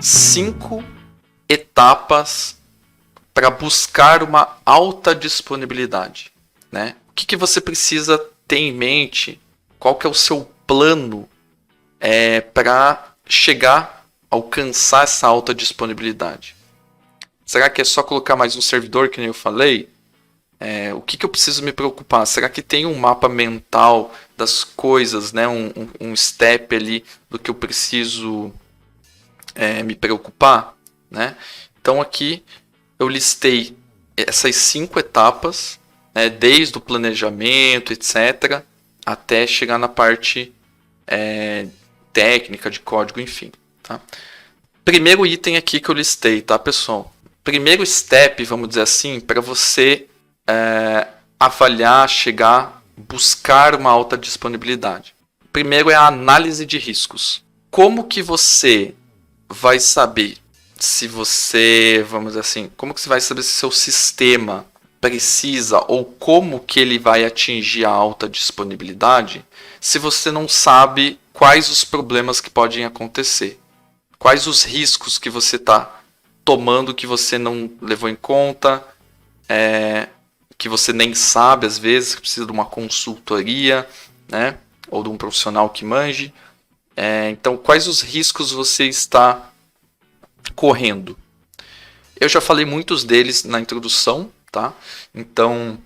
5 etapas para buscar uma alta disponibilidade, né? O que você precisa ter em mente? Qual que é o seu plano para chegar, alcançar essa alta disponibilidade? Será que é só colocar mais um servidor, que nem eu falei? O que eu preciso me preocupar? Será que tem um mapa mental das coisas, né? um step ali do que eu preciso me preocupar, né? Então aqui eu listei essas 5 etapas, né? Desde o planejamento, etc., até chegar na parte técnica de código, enfim. Tá? Primeiro item aqui que eu listei, tá, pessoal? Primeiro step, vamos dizer assim, para você avaliar, chegar, buscar uma alta disponibilidade. Primeiro é a análise de riscos. Como que você vai saber se você, vamos dizer assim, como que você vai saber se seu sistema precisa ou como que ele vai atingir a alta disponibilidade se você não sabe quais os problemas que podem acontecer? Quais os riscos que você está tomando que você não levou em conta, que você nem sabe às vezes, que precisa de uma consultoria, né? Ou de um profissional que manje. Então, quais os riscos você está correndo? Eu já falei muitos deles na introdução, tá? Então,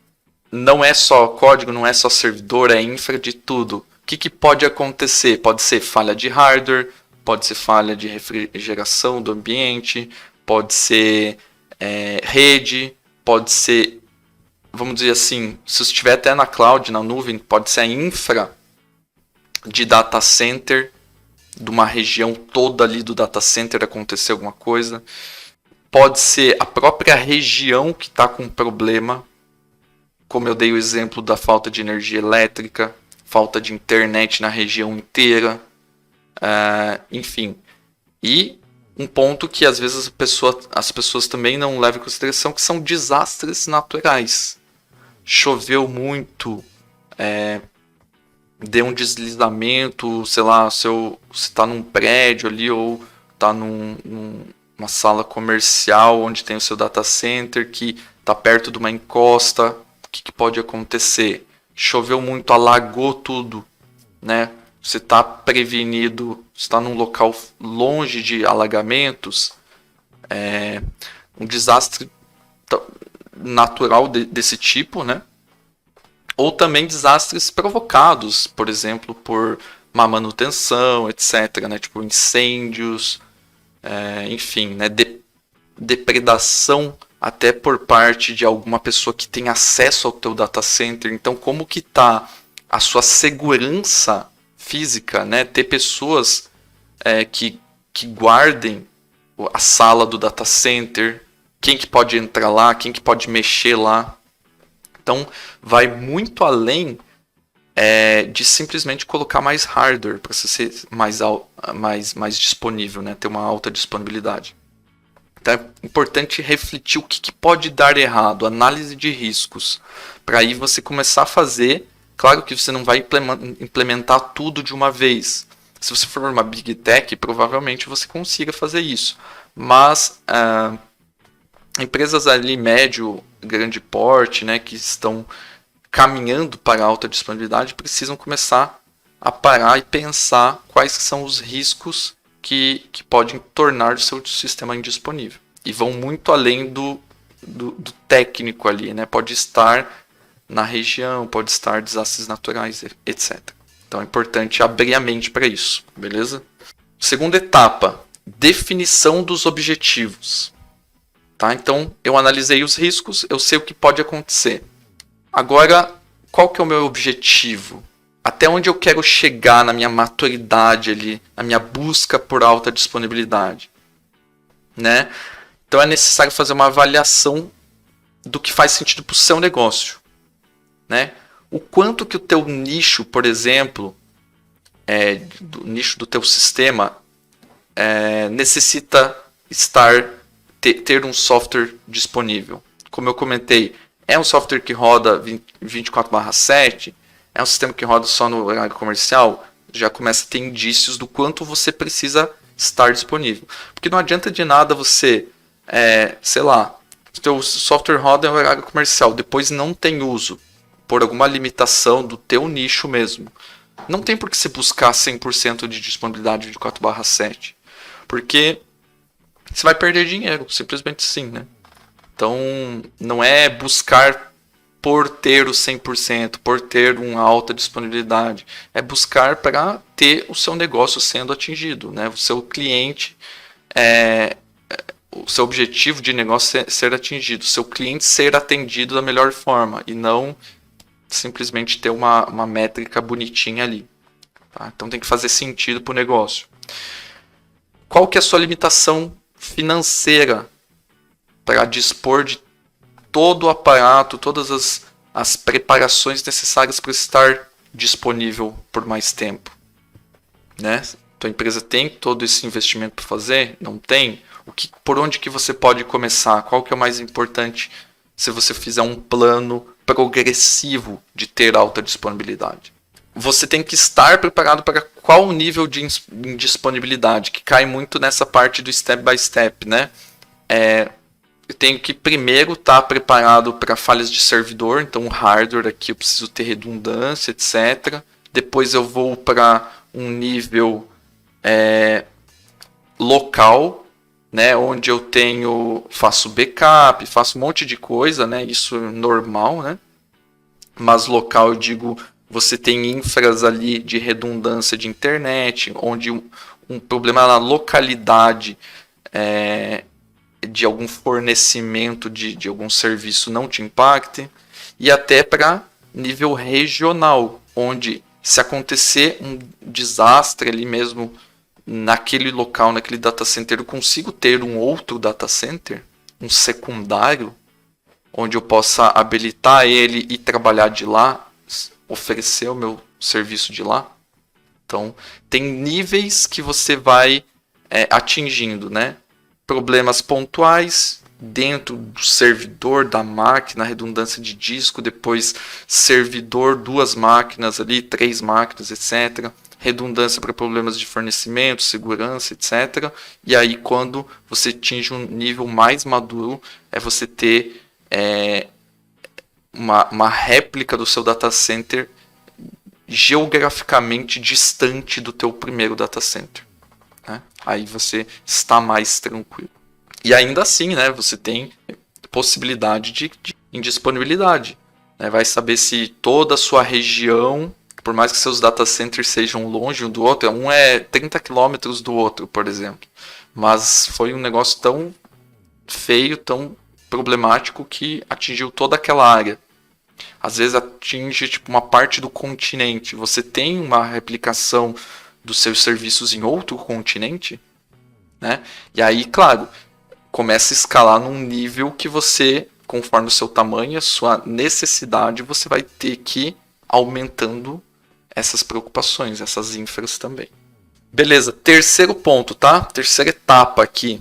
não é só código, não é só servidor, é infra de tudo. O que pode acontecer? Pode ser falha de hardware, pode ser falha de refrigeração do ambiente, pode ser rede, pode ser, vamos dizer assim, se estiver até na cloud, na nuvem, pode ser a infra de data center, de uma região toda ali do data center acontecer alguma coisa. Pode ser a própria região que está com problema, como eu dei o exemplo da falta de energia elétrica, falta de internet na região inteira, enfim. E um ponto que às vezes as pessoas também não levam em consideração, que são desastres naturais. Choveu muito, deu um deslizamento, sei lá, se está num prédio ali ou está numa sala comercial onde tem o seu data center que está perto de uma encosta, o que pode acontecer? Choveu muito, alagou tudo, né? Você está prevenido, está num local longe de alagamentos, um desastre natural desse tipo, né? Ou também desastres provocados, por exemplo, por má manutenção, etc., né? Tipo incêndios, enfim, né? Depredação até por parte de alguma pessoa que tem acesso ao teu data center. Então, como que está a sua segurança física, né? Ter pessoas que guardem a sala do data center, quem que pode entrar lá, quem que pode mexer lá. Então, vai muito além de simplesmente colocar mais hardware para ser mais disponível, né? Ter uma alta disponibilidade. Então, é importante refletir o que pode dar errado, análise de riscos, para aí você começar a fazer. Claro que você não vai implementar tudo de uma vez. Se você for uma Big Tech, provavelmente você consiga fazer isso. Mas empresas ali médio, grande porte, né, que estão caminhando para a alta disponibilidade, precisam começar a parar e pensar quais são os riscos que podem tornar o seu sistema indisponível. E vão muito além do técnico ali, né? Pode estar na região, pode estar desastres naturais, etc. Então é importante abrir a mente para isso, beleza? Segunda etapa, definição dos objetivos. Tá? Então eu analisei os riscos, eu sei o que pode acontecer. Agora, qual que é o meu objetivo? Até onde eu quero chegar na minha maturidade ali, na minha busca por alta disponibilidade, né? Então é necessário fazer uma avaliação do que faz sentido para o seu negócio, né? O quanto que o teu nicho, por exemplo, do nicho do teu sistema, necessita ter um software disponível. Como eu comentei, é um software que roda 24/7, é um sistema que roda só no horário comercial, já começa a ter indícios do quanto você precisa estar disponível. Porque não adianta de nada você, sei lá, o teu software roda em horário comercial, depois não tem uso, por alguma limitação do teu nicho mesmo. Não tem por que você buscar 100% de disponibilidade 24/7. Porque você vai perder dinheiro, simplesmente sim, né? Então, não é buscar por ter o 100%, por ter uma alta disponibilidade. É buscar para ter o seu negócio sendo atingido, né? O seu cliente, o seu objetivo de negócio ser atingido, o seu cliente ser atendido da melhor forma e não simplesmente ter uma métrica bonitinha ali. Tá? Então tem que fazer sentido para o negócio. Qual que é a sua limitação financeira para dispor de todo o aparato, todas as preparações necessárias para estar disponível por mais tempo? Né? Tua empresa tem todo esse investimento para fazer? Não tem? Por onde que você pode começar? Qual que é o mais importante se você fizer um plano progressivo de ter alta disponibilidade? Você tem que estar preparado para qual nível de disponibilidade, que cai muito nessa parte do step by step, né? Eu tenho que primeiro estar preparado para falhas de servidor, então o hardware aqui eu preciso ter redundância, etc. Depois eu vou para um nível local, né, onde eu faço backup, faço um monte de coisa, né? Isso é normal, né? Mas local eu digo, você tem infras ali de redundância de internet, onde um problema na localidade de algum fornecimento de algum serviço não te impacte, e até para nível regional, onde se acontecer um desastre ali mesmo naquele local, naquele data center, eu consigo ter um outro data center, um secundário, onde eu possa habilitar ele e trabalhar de lá, oferecer o meu serviço de lá. Então, tem níveis que você vai atingindo, né? Problemas pontuais dentro do servidor da máquina, redundância de disco, depois servidor, 2 máquinas ali, 3 máquinas, etc. Redundância para problemas de fornecimento, segurança, etc. E aí, quando você atinge um nível mais maduro, é você ter uma réplica do seu data center geograficamente distante do teu primeiro data center. Né? Aí você está mais tranquilo. E ainda assim, né, você tem possibilidade de indisponibilidade. Né? Vai saber se toda a sua região, por mais que seus data centers sejam longe um do outro, um é 30 quilômetros do outro, por exemplo. Mas foi um negócio tão feio, tão problemático que atingiu toda aquela área. Às vezes atinge tipo, uma parte do continente. Você tem uma replicação dos seus serviços em outro continente, né? E aí, claro, começa a escalar num nível que você, conforme o seu tamanho, a sua necessidade, você vai ter que ir aumentando essas preocupações, essas infras também. Beleza, terceiro ponto, tá? Terceira etapa aqui.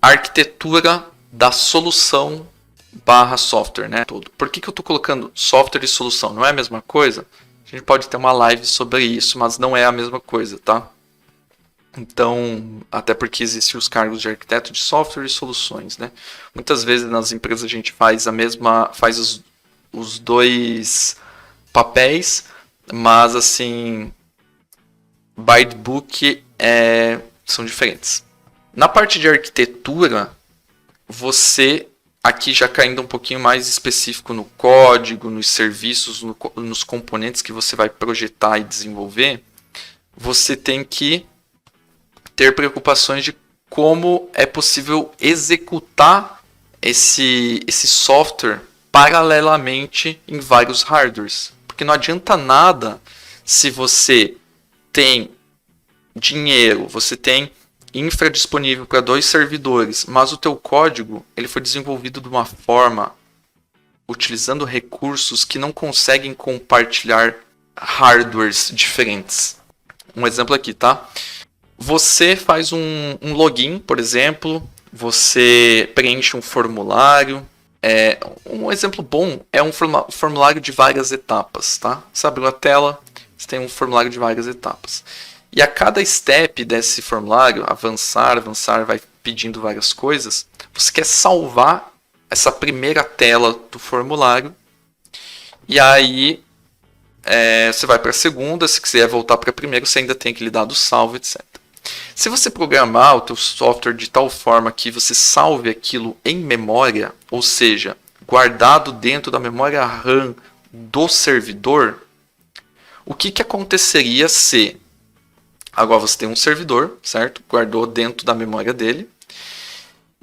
Arquitetura da solução / software, né? Por que eu estou colocando software e solução? Não é a mesma coisa? A gente pode ter uma live sobre isso, mas não é a mesma coisa, tá? Então, até porque existem os cargos de arquiteto de software e soluções, né? Muitas vezes nas empresas a gente faz os dois papéis, mas assim, by the book são diferentes. Na parte de arquitetura, você aqui já caindo um pouquinho mais específico no código, nos serviços, nos componentes que você vai projetar e desenvolver, você tem que ter preocupações de como é possível executar esse software paralelamente em vários hardwares. Porque não adianta nada se você tem dinheiro, você tem infra disponível para 2 servidores, mas o teu código ele foi desenvolvido de uma forma utilizando recursos que não conseguem compartilhar hardwares diferentes. Um exemplo aqui, tá? Você faz um login, por exemplo, você preenche um formulário. Um exemplo bom é um formulário de várias etapas, tá? Você abre uma tela, você tem um formulário de várias etapas. E a cada step desse formulário, avançar, avançar, vai pedindo várias coisas, você quer salvar essa primeira tela do formulário. E aí você vai para a segunda, se quiser voltar para a primeira, você ainda tem aquele dado salvo, etc. Se você programar o teu software de tal forma que você salve aquilo em memória, ou seja, guardado dentro da memória RAM do servidor, o que aconteceria se agora você tem um servidor, certo? Guardou dentro da memória dele.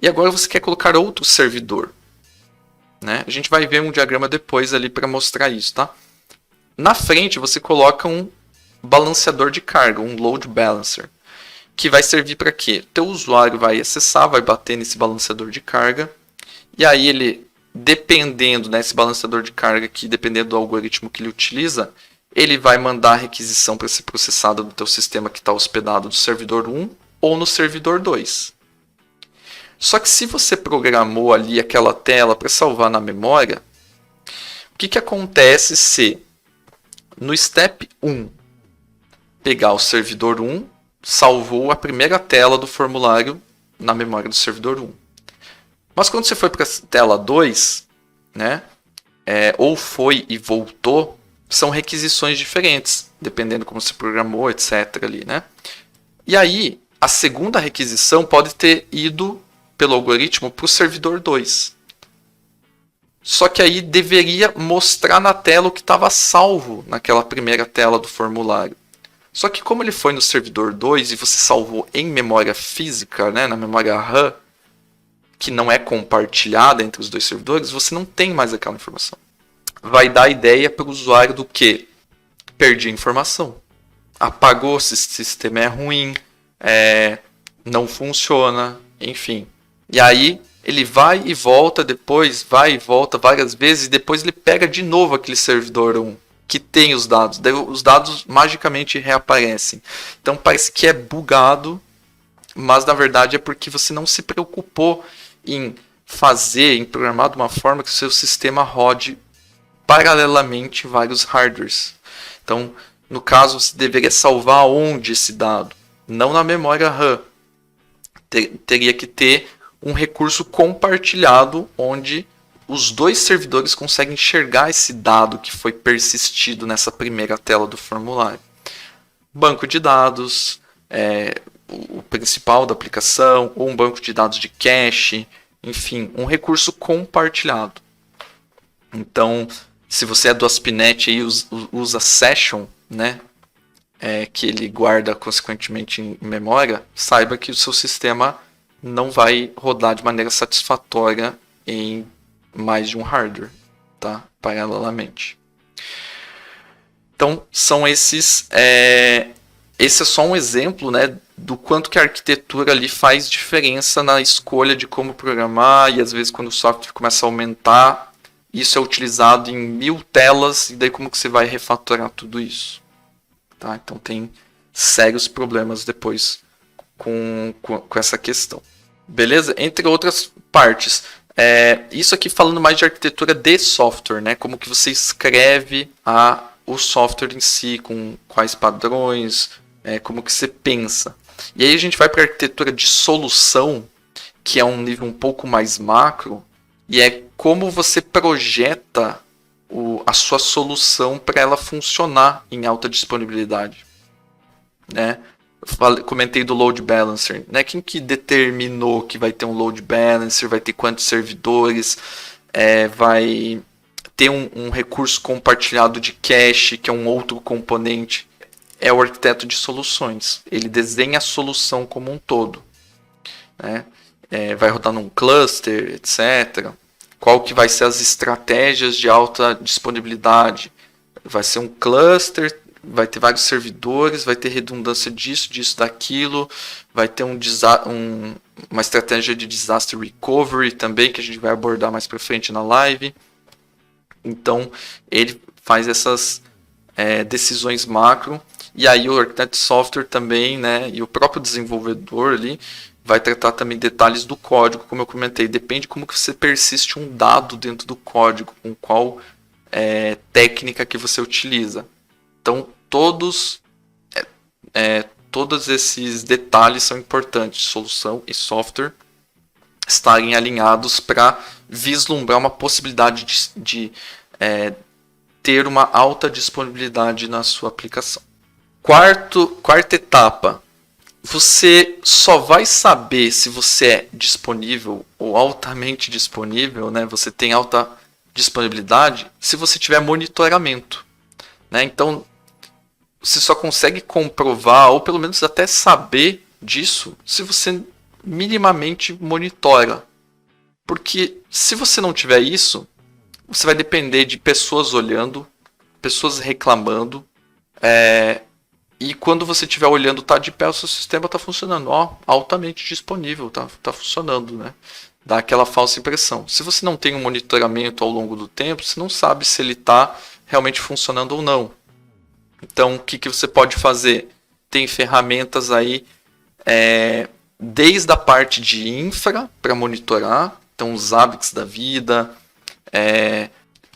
E agora você quer colocar outro servidor, né? A gente vai ver um diagrama depois ali para mostrar isso, tá? Na frente você coloca um balanceador de carga, um load balancer, que vai servir para quê? O teu usuário vai acessar, vai bater nesse balanceador de carga, e aí ele, dependendo desse balanceador de carga, que dependendo do algoritmo que ele utiliza, ele vai mandar a requisição para ser processada no teu sistema que está hospedado no servidor 1 ou no servidor 2. Só que se você programou ali aquela tela para salvar na memória, o que acontece se no step 1 pegar o servidor 1, salvou a primeira tela do formulário na memória do servidor 1. Mas quando você foi para a tela 2, né, ou foi e voltou, são requisições diferentes, dependendo como você programou, etc. ali, né? E aí, a segunda requisição pode ter ido pelo algoritmo para o servidor 2. Só que aí deveria mostrar na tela o que estava salvo naquela primeira tela do formulário. Só que como ele foi no servidor 2 e você salvou em memória física, né, na memória RAM, que não é compartilhada entre os dois servidores, você não tem mais aquela informação. Vai dar ideia para o usuário do que? Perdi a informação. Apagou, se o sistema é ruim, não funciona, enfim. E aí ele vai e volta depois, vai e volta várias vezes, e depois ele pega de novo aquele servidor 1 que tem os dados. Daí os dados magicamente reaparecem. Então parece que é bugado, mas na verdade é porque você não se preocupou em fazer, em programar de uma forma que o seu sistema rode paralelamente vários hardwares. Então, no caso, você deveria salvar onde esse dado? Não na memória RAM. Teria que ter um recurso compartilhado onde os dois servidores conseguem enxergar esse dado que foi persistido nessa primeira tela do formulário. Banco de dados, o principal da aplicação, ou um banco de dados de cache, enfim, um recurso compartilhado. Então, se você é do ASP.NET e usa Session, né, que ele guarda consequentemente em memória, saiba que o seu sistema não vai rodar de maneira satisfatória em mais de um hardware, tá? Paralelamente. Então, são esses. Esse é só um exemplo, né, do quanto que a arquitetura ali faz diferença na escolha de como programar, e às vezes quando o software começa a aumentar, isso é utilizado em 1000 telas, e daí como que você vai refatorar tudo isso? Tá? Então tem sérios problemas depois com essa questão. Beleza? Entre outras partes. Isso aqui falando mais de arquitetura de software, né? Como que você escreve o software em si, com quais padrões, como que você pensa. E aí a gente vai para a arquitetura de solução, que é um nível um pouco mais macro, e é como você projeta a sua solução para ela funcionar em alta disponibilidade, né? Comentei do load balancer, né? Quem que determinou que vai ter um load balancer, vai ter quantos servidores, vai ter um recurso compartilhado de cache, que é um outro componente? É o arquiteto de soluções. Ele desenha a solução como um todo, né? Vai rodar num cluster, etc. Qual que vai ser as estratégias de alta disponibilidade? Vai ser um cluster, vai ter vários servidores, vai ter redundância disso, daquilo, vai ter uma estratégia de disaster recovery também, que a gente vai abordar mais para frente na live. Então, ele faz essas decisões macro, e aí o arquiteto de software também, né, e o próprio desenvolvedor ali, vai tratar também detalhes do código, como eu comentei. Depende como que você persiste um dado dentro do código, com qual técnica que você utiliza. Então, todos esses detalhes são importantes, solução e software estarem alinhados para vislumbrar uma possibilidade de ter uma alta disponibilidade na sua aplicação. Quarta etapa, você só vai saber se você é disponível ou altamente disponível, né? Você tem alta disponibilidade se você tiver monitoramento, né? Então, você só consegue comprovar ou pelo menos até saber disso se você minimamente monitora. Porque se você não tiver isso, você vai depender de pessoas olhando, pessoas reclamando, e quando você estiver olhando, tá de pé, o seu sistema está funcionando, altamente disponível, tá funcionando, né? Dá aquela falsa impressão. Se você não tem um monitoramento ao longo do tempo, você não sabe se ele está realmente funcionando ou não. Então, o que você pode fazer? Tem ferramentas aí, desde a parte de infra para monitorar, então os Zabbix da vida.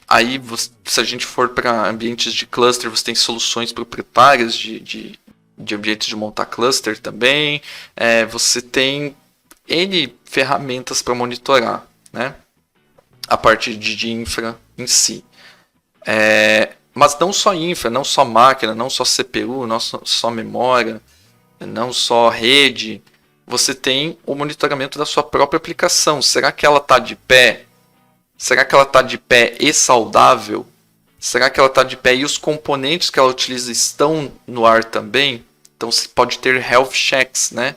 Aí, se a gente for para ambientes de cluster, você tem soluções proprietárias de ambientes de montar cluster também. Você tem N ferramentas para monitorar, né? A parte de infra em si. Mas não só infra, não só máquina, não só CPU, não só memória, não só rede. Você tem o monitoramento da sua própria aplicação. Será que ela está de pé? Será que ela está de pé e saudável? Será que ela está de pé e os componentes que ela utiliza estão no ar também? Então você pode ter health checks, né?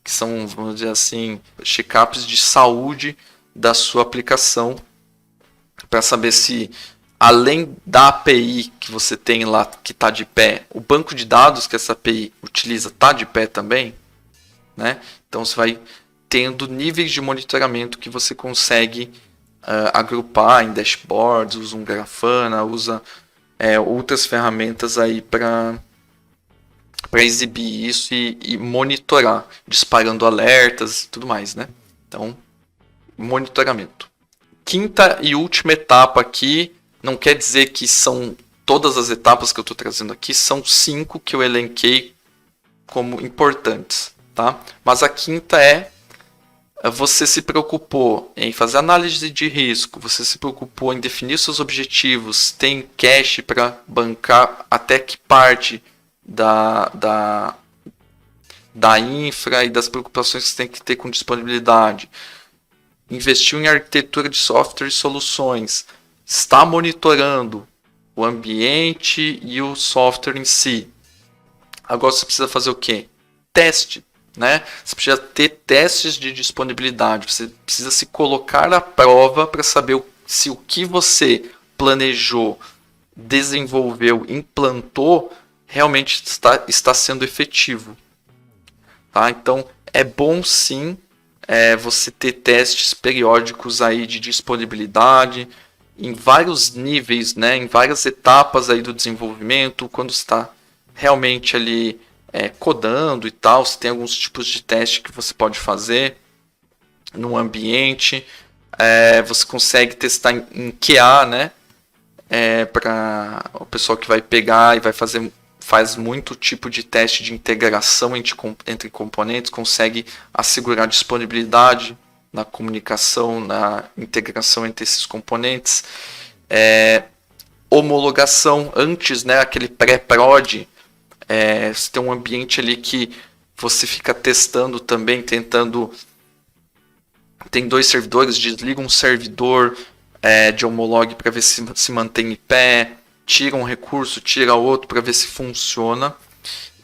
Que são, vamos dizer assim, check-ups de saúde da sua aplicação para saber se, além da API que você tem lá que está de pé, o banco de dados que essa API utiliza está de pé também, né? Então você vai tendo níveis de monitoramento que você consegue agrupar em dashboards, usa um Grafana, usa outras ferramentas aí para exibir isso e monitorar, disparando alertas e tudo mais, né? Então, monitoramento. Quinta e última etapa aqui, não quer dizer que são todas as etapas que eu estou trazendo aqui, são 5 que eu elenquei como importantes, tá? Mas a quinta você se preocupou em fazer análise de risco, você se preocupou em definir seus objetivos, tem cache para bancar até que parte da infra e das preocupações que você tem que ter com disponibilidade. Investiu em arquitetura de software e soluções, está monitorando o ambiente e o software em si. Agora você precisa fazer o quê? Teste. Né? Você precisa ter testes de disponibilidade, você precisa se colocar à prova para saber se o que você planejou, desenvolveu, implantou, realmente está sendo efetivo. Tá? Então, é bom sim você ter testes periódicos aí de disponibilidade, em vários níveis, né? Em várias etapas aí do desenvolvimento, quando está realmente ali codando e tal, você tem alguns tipos de teste que você pode fazer no ambiente, você consegue testar em QA, né? Para o pessoal que vai pegar e faz muito tipo de teste de integração entre componentes, consegue assegurar disponibilidade na comunicação, na integração entre esses componentes, homologação antes, né? Aquele pré-prod. Você tem um ambiente ali que você fica testando também, tentando. Tem 2 servidores, desliga um servidor de homolog para ver se mantém em pé, tira um recurso, tira outro para ver se funciona.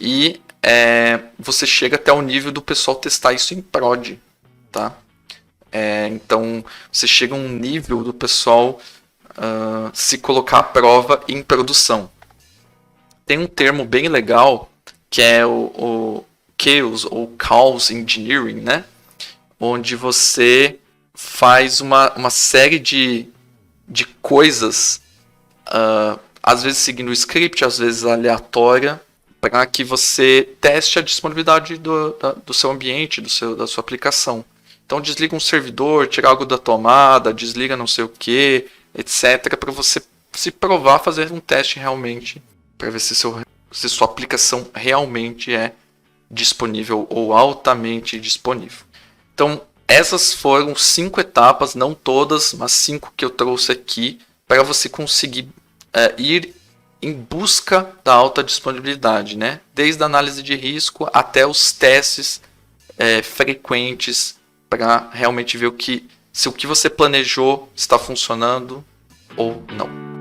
E você chega até o nível do pessoal testar isso em prod. Tá? Então você chega a um nível do pessoal se colocar à prova em produção. Tem um termo bem legal que é o Chaos ou Chaos Engineering, né? Onde você faz uma série de coisas, às vezes seguindo o script, às vezes aleatória, para que você teste a disponibilidade do seu ambiente, da sua aplicação. Então desliga um servidor, tira algo da tomada, desliga não sei o que, etc. Para você se provar, fazer um teste realmente para ver se sua aplicação realmente é disponível ou altamente disponível. Então, essas foram 5 etapas, não todas, mas 5 que eu trouxe aqui para você conseguir ir em busca da alta disponibilidade, né? Desde a análise de risco até os testes frequentes para realmente ver se o que você planejou está funcionando ou não.